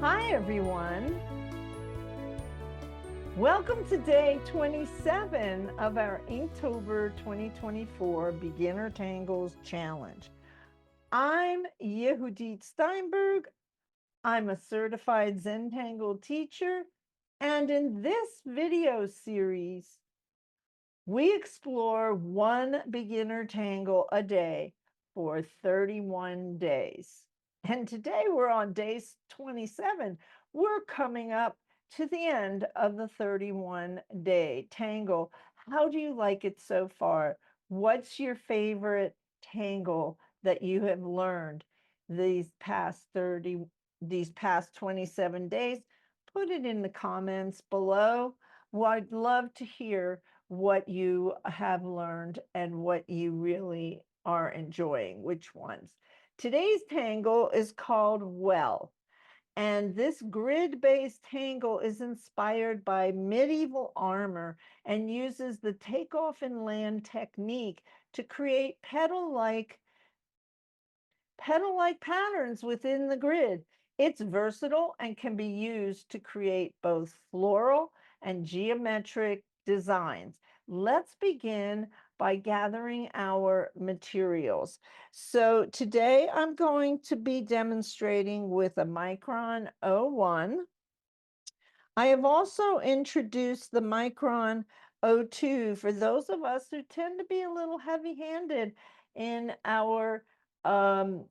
Hi, everyone. Welcome to day 27 of our Inktober 2024 Beginner Tangles Challenge. I'm Yehudit Steinberg. I'm a certified Zentangle teacher. And in this video series, we explore one beginner tangle a day for 31 days. And today we're on day 27. We're coming up to the end of the 31-day tangle. How do you like it so far? What's your favorite tangle that you have learned these past 27 days? Put it in the comments below. Well, I'd love to hear what you have learned and what you really are enjoying, which ones. Today's tangle is called Well, and this grid-based tangle is inspired by medieval armor and uses the takeoff and land technique to create petal-like patterns within the grid. It's versatile and can be used to create both floral and geometric designs. Let's begin by gathering our materials. So today I'm going to be demonstrating with a Micron 01. I have also introduced the Micron 02 for those of us who tend to be a little heavy-handed in our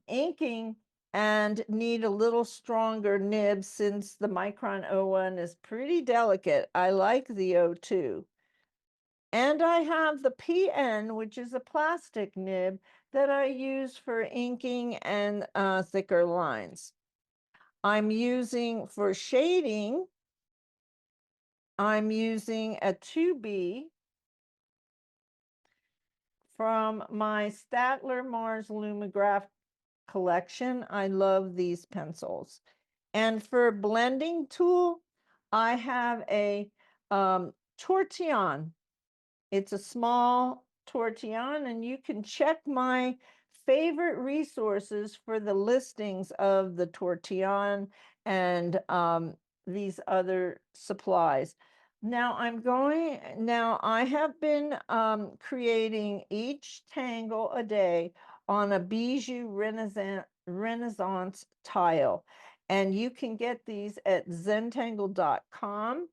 inking and need a little stronger nib, since the Micron 01 is pretty delicate. I like the 02. And I have the PN, which is a plastic nib that I use for inking and thicker lines. I'm using for shading, I'm using a 2B from my Statler Mars Lumograph collection. I love these pencils. And for blending tool, I have a tortillon. It's a small tortillon, and you can check my favorite resources for the listings of the tortillon and these other supplies. Now I have been creating each tangle a day on a Bijou Renaissance tile. And you can get these at zentangle.com.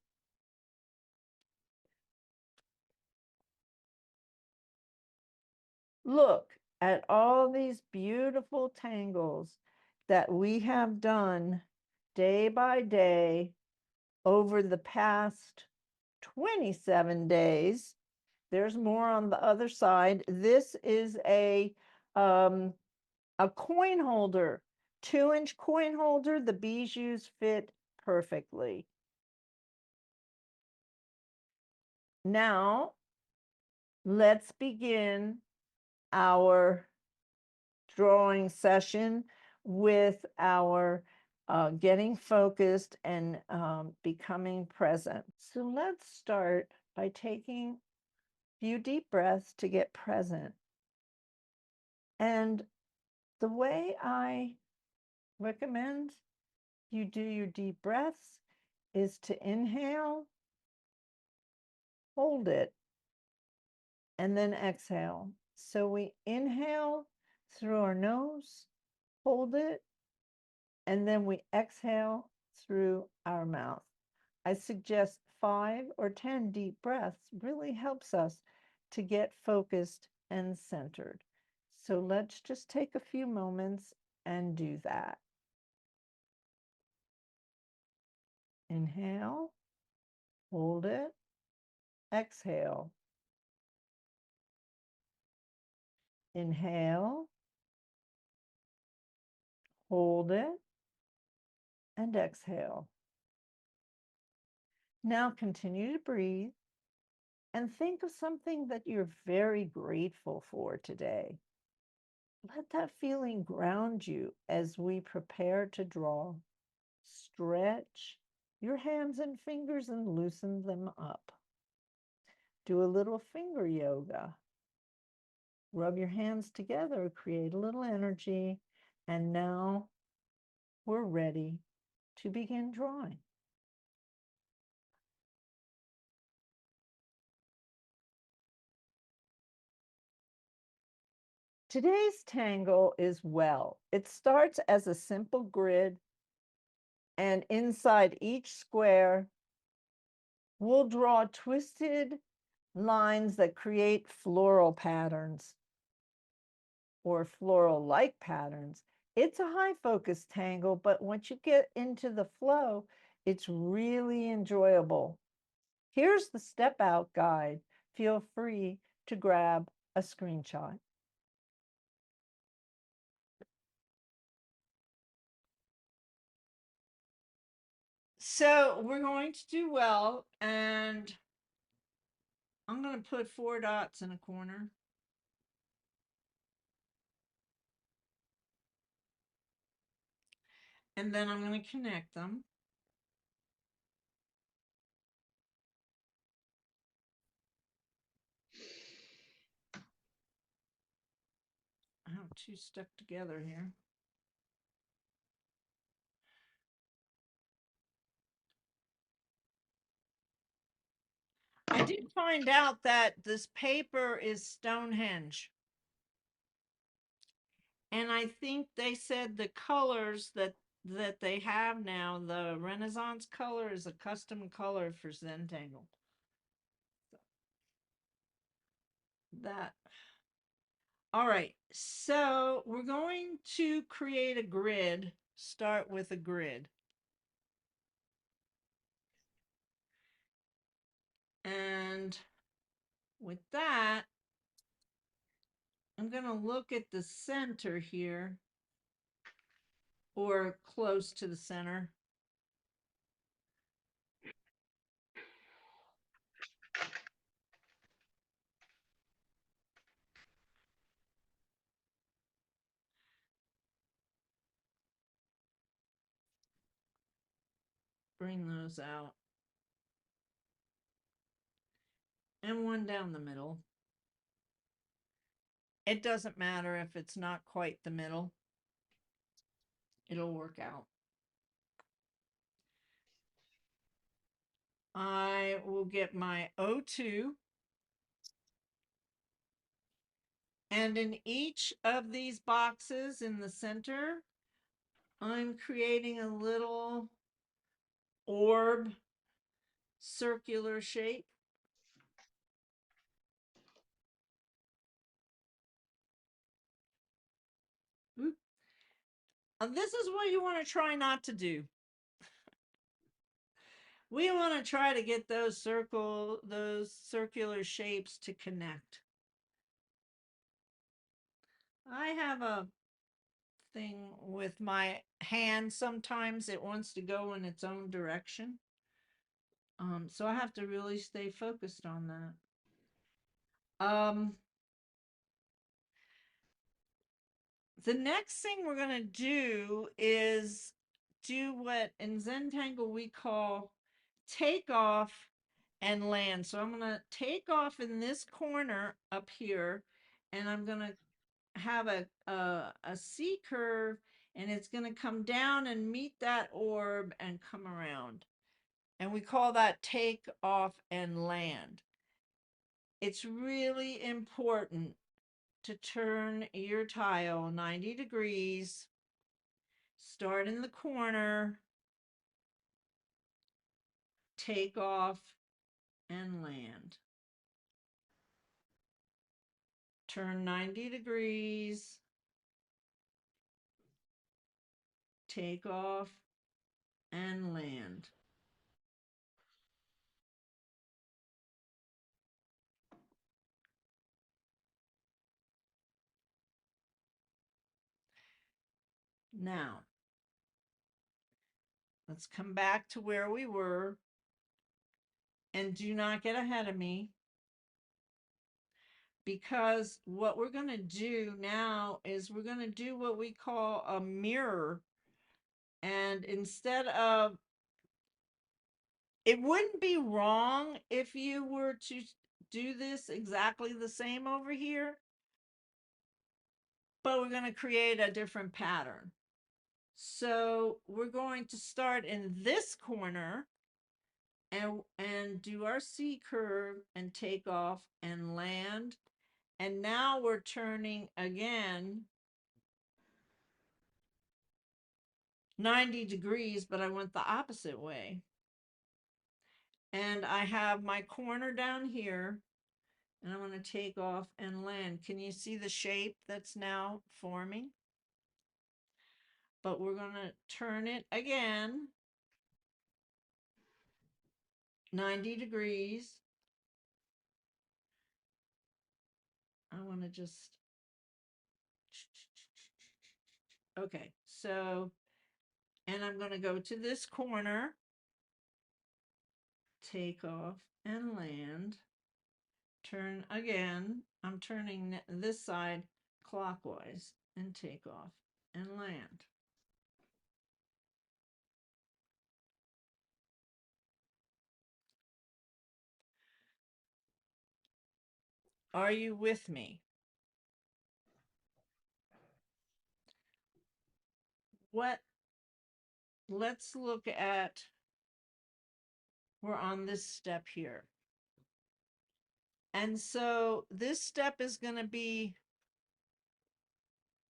Look at all these beautiful tangles that we have done day by day over the past 27 days. There's more on the other side. This is a coin holder, 2-inch coin holder. The bijous fit perfectly. Now, let's begin our drawing session with our getting focused and becoming present. So let's start by taking a few deep breaths to get present. And the way I recommend you do your deep breaths is to inhale, hold it, and then exhale. So we inhale through our nose, hold it, and then we exhale through our mouth. I suggest 5 or 10 deep breaths. Really helps us to get focused and centered. So let's just take a few moments and do that. Inhale, hold it, exhale. Inhale, hold it, and exhale. Now continue to breathe and think of something that you're very grateful for today. Let that feeling ground you as we prepare to draw. Stretch your hands and fingers and loosen them up. Do a little finger yoga. Rub your hands together, create a little energy, and now we're ready to begin drawing. Today's tangle is well. It starts as a simple grid, and inside each square, we'll draw twisted lines that create floral patterns or floral-like patterns. It's a high focus tangle, but once you get into the flow, it's really enjoyable. Here's the step out guide. Feel free to grab a screenshot. So we're going to do well, and I'm going to put 4 dots in a corner. And then I'm going to connect them. I have 2 stuck together here. I did find out that this paper is Stonehenge. And I think they said the colors that they have now, the Renaissance color is a custom color for Zentangle. That. All right, so we're going to create a grid. Start with a grid. And with that, I'm going to look at the center here, or close to the center. Bring those out. And one down the middle. It doesn't matter if it's not quite the middle. It'll work out. I will get my O2. And in each of these boxes in the center, I'm creating a little orb circular shape. And this is what you want to try not to do. We want to try to get those circular shapes to connect. I have a thing with my hand. Sometimes it wants to go in its own direction. So I have to really stay focused on that. The next thing we're going to do is do what in Zentangle we call take off and land. So I'm going to take off in this corner up here, and I'm going to have a C curve, and it's going to come down and meet that orb and come around. And we call that take off and land. It's really important to turn your tile 90 degrees, start in the corner, take off, and land. Turn 90 degrees, take off, and land. Now, let's come back to where we were, and do not get ahead of me, because what we're going to do now is we're going to do what we call a mirror. And instead of, it wouldn't be wrong if you were to do this exactly the same over here, but we're going to create a different pattern. So we're going to start in this corner and do our C curve and take off and land. And now we're turning again 90 degrees, but I went the opposite way. And I have my corner down here, and I'm going to take off and land. Can you see the shape that's now forming? But we're going to turn it again 90 degrees. I want to just, okay, so, and I'm going to go to this corner, take off and land, turn again. I'm turning this side clockwise and take off and land. Are you with me? Let's look at, we're on this step here. And so this step is going to be,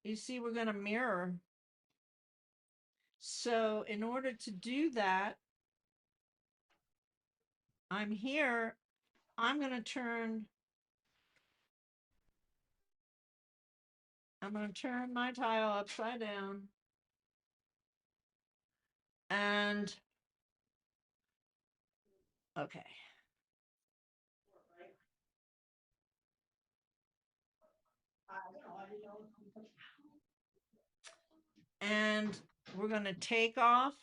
you see, we're going to mirror. So in order to do that, I'm here, I'm going to turn my tile upside down. And okay. And we're going to take off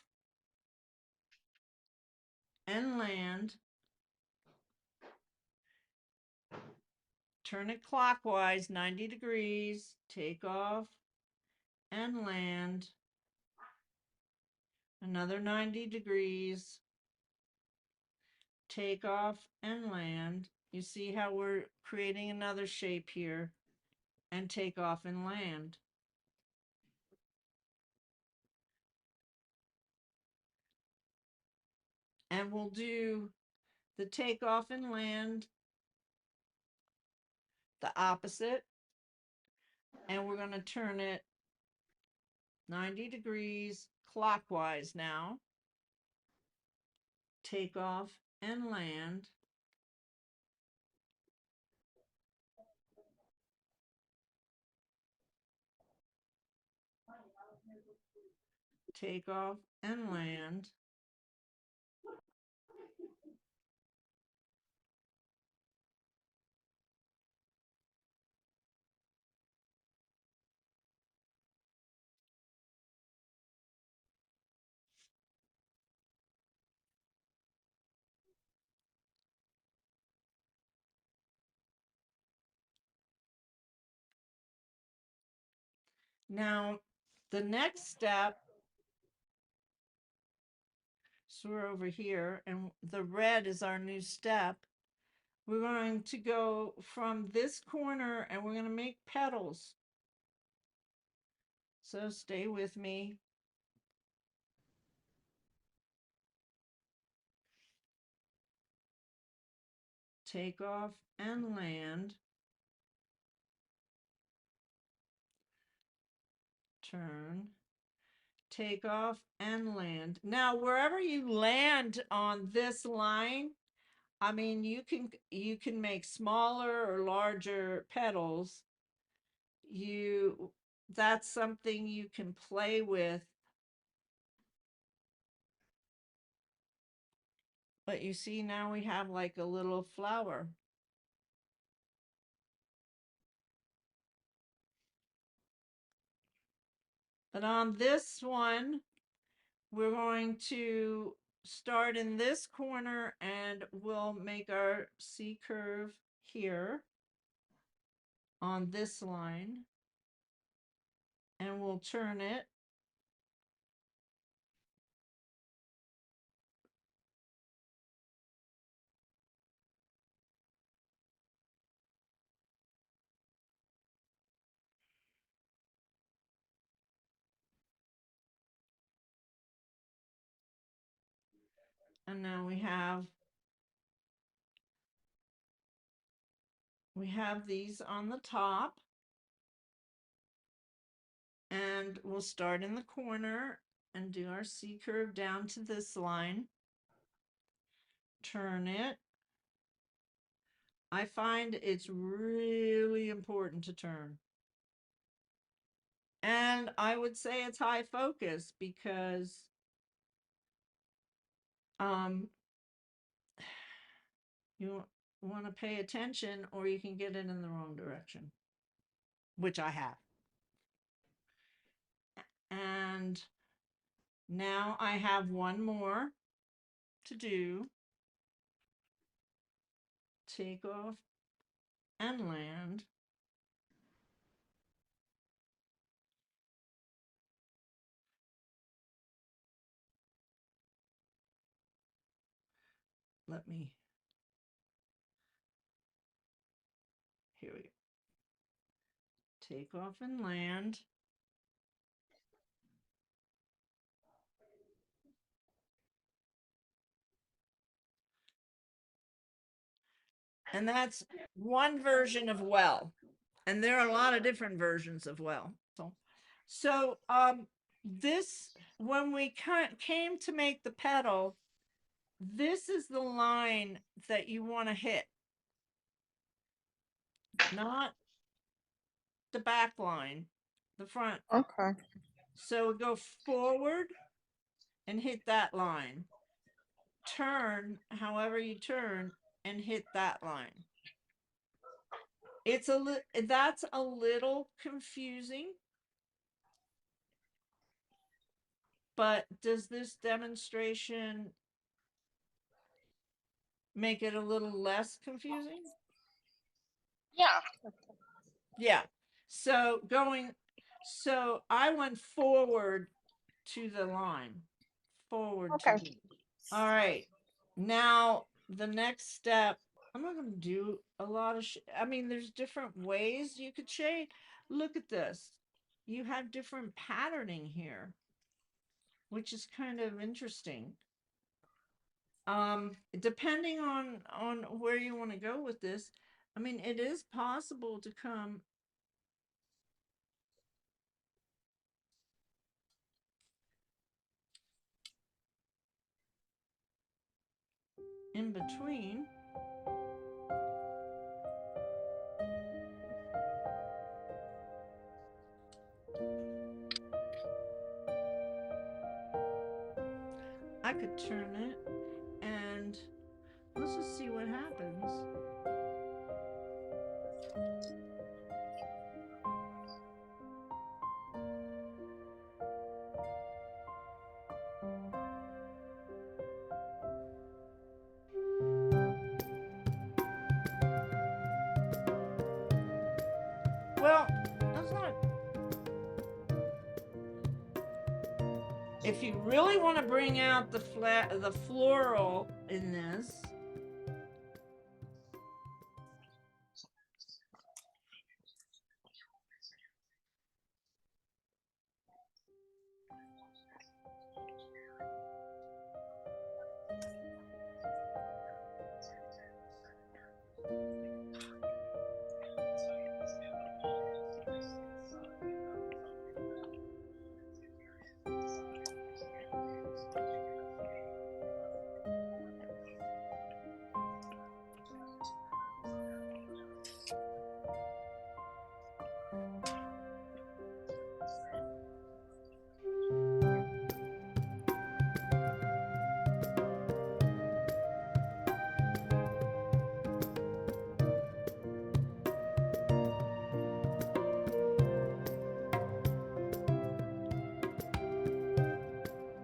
and land. Turn it clockwise 90 degrees, take off and land. Another 90 degrees, take off and land. You see how we're creating another shape here, and take off and land. And we'll do the take off and land the opposite, and we're going to turn it 90 degrees clockwise now. Take off and land. Take off and land. Now, the next step, so we're over here, and the red is our new step. We're going to go from this corner and we're going to make petals. So stay with me. Take off and land. Turn. Take off and land. Now, wherever you land on this line, I mean, you can make smaller or larger petals. That's something you can play with. But you see, now we have like a little flower. But on this one, we're going to start in this corner and we'll make our C curve here on this line, and we'll turn it. And now we have these on the top, and we'll start in the corner and do our C curve down to this line. Turn it. I find it's really important to turn. And I would say it's high focus because you want to pay attention or you can get it in the wrong direction, which I have. And now I have one more to do. Take off and land. Here we go. Take off and land. And that's one version of well. And there are a lot of different versions of well. So this, when we came to make the petal, this is the line that you want to hit, not the back line, the front. Okay. So go forward and hit that line. Turn, however you turn, and hit that line. That's a little confusing. But does this demonstration make it a little less confusing? Yeah. Yeah. So I went forward to the line. Forward Okay. to. All right. Now the next step, I'm not going to do a lot of I mean, there's different ways you could shade. Look at this. You have different patterning here, which is kind of interesting. Depending on where you want to go with this, I mean, it is possible to come in between. I could turn it and let's just see what happens. Well, that's not. If you really want to bring out the floral in this,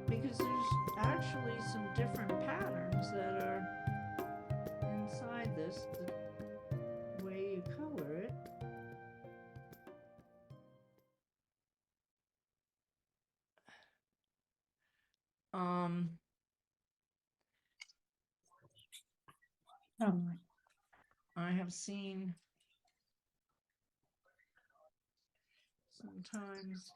because there's actually some different patterns that are inside this, the way you color it. I have seen sometimes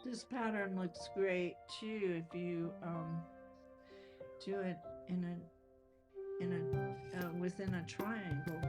This pattern looks great too if you do it in a within a triangle.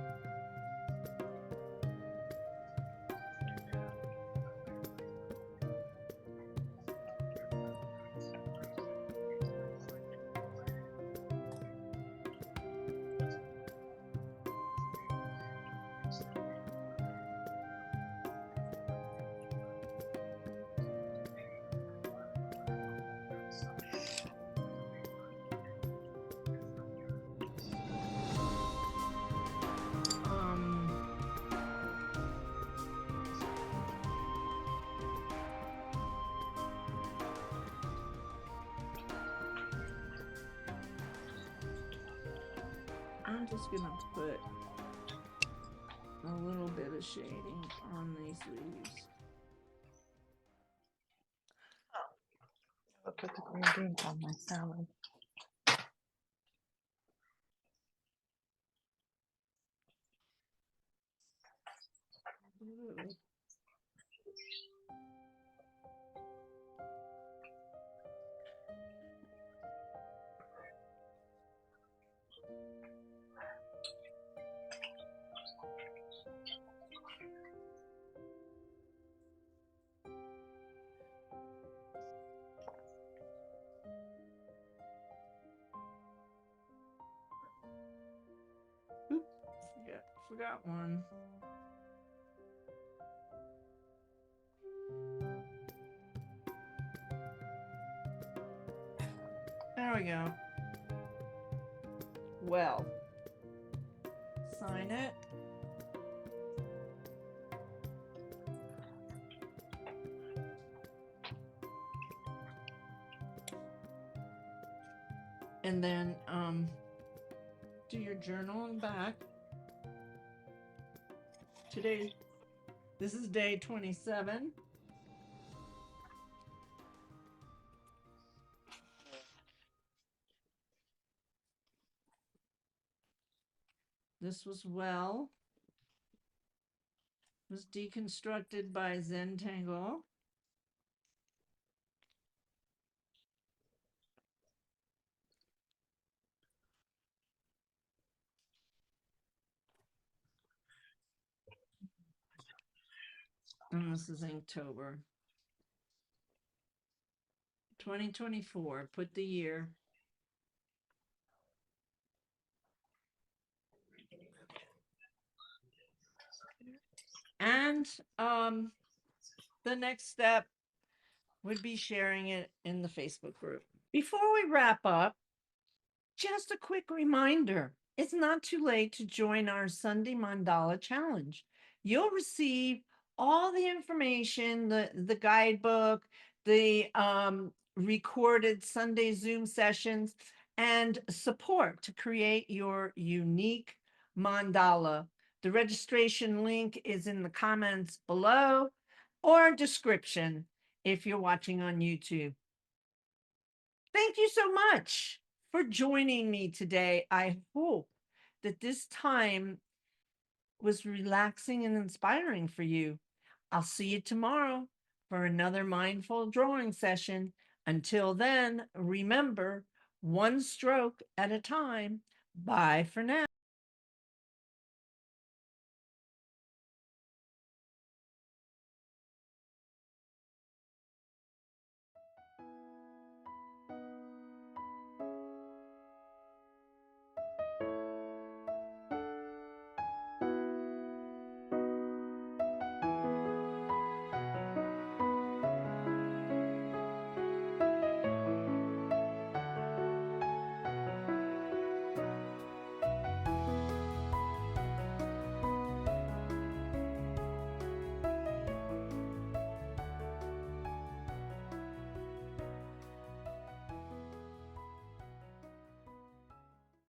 I'm just gonna put a little bit of shading on these leaves. I'll put the green beans on my salad. Ooh. Oops, forgot one. There we go. Well, sign it. And then do your journal and back. This is day 27. This was deconstructed by Zentangle. And this is Inktober. 2024, put the year. And the next step would be sharing it in the Facebook group. Before we wrap up, just a quick reminder, it's not too late to join our Sunday Mandala Challenge. You'll receive all the information, the guidebook, the recorded Sunday Zoom sessions, and support to create your unique mandala. The registration link is in the comments below or description if you're watching on YouTube. Thank you so much for joining me today. I hope that this time was relaxing and inspiring for you. I'll see you tomorrow for another mindful drawing session. Until then, remember, one stroke at a time. Bye for now.